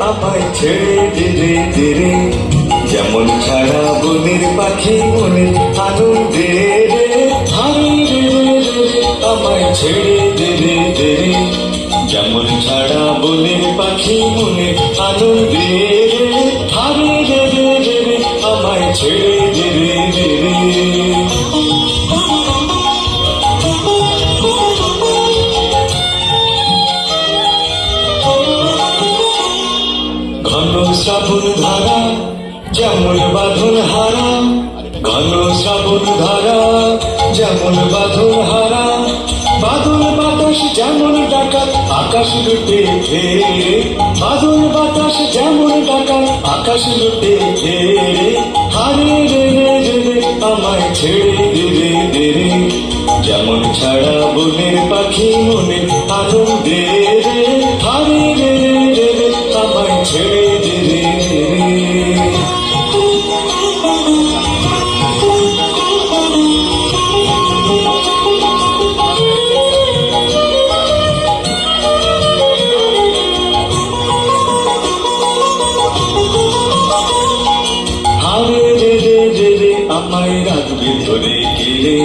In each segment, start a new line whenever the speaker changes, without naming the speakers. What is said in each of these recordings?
আমায় ছেড়ে দে রে, যেমন ছাড়া বনের পাখি মনে আনন্দে রে। হারে রে আমায় ছেড়ে দে রে, যেমন ছাড়া বনের পাখি মনে আনন্দে রে। হারে রে আমায় ছেড়ে দে রে। ঘন শ্রাবণ ধারা যেমন বাঁধন হারা, ঘন শ্রাবণ ধারা যেমন বাঁধন হারা। বাদল বাতাস যেমন ডাকাত আকাশ লুটে ফেরে, বাদল বাতাস যেমন ডাকাত আকাশ লুটে ফেরে। হারে রে আমায় ছেড়ে দে রে, যেমন ছাড়া বনের পাখি মনে আনন্দে রে। হারে রে আমায় ছেড়ে দে রে। হারে রে আমায় রাখবে ধরে গেলে,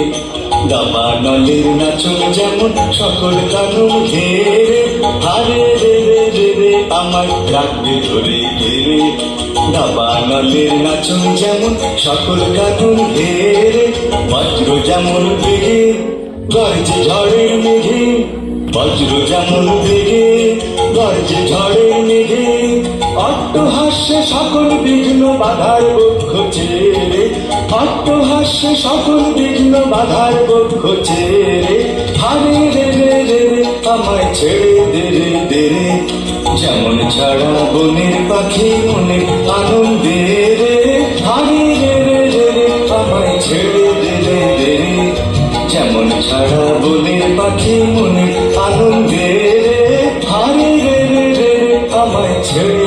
দাবানলের নাচন যেমন সকল কানুন ঘেরে। হারে রে আমায় রাখবে ধরে গেলে, দাবানলের নাচন যেমন সকল কানুন ঘেরে। বজ্র যেমন বেগে গর্জে ঝড়ের মেঘে, বজ্র যেমন বেগে গর্জে ঝড়ের মেঘে। অট্টহাস্যে সকল বিঘ্ন বাধার বক্ষ ছেড়ে, অট্টহাস্যে সকল বিঘ্ন বাধার বক্ষ ছেড়ে। হারে রে আমায় ছেড়ে দে রে, যেমন ছাড়া বনের পাখি মনে আনন্দে রে। হারে রে আমায় ছেড়ে দে রে, যেমন ছাড়া বনের পাখি মনে আনন্দে রে। হারে রে আমায় ছেড়ে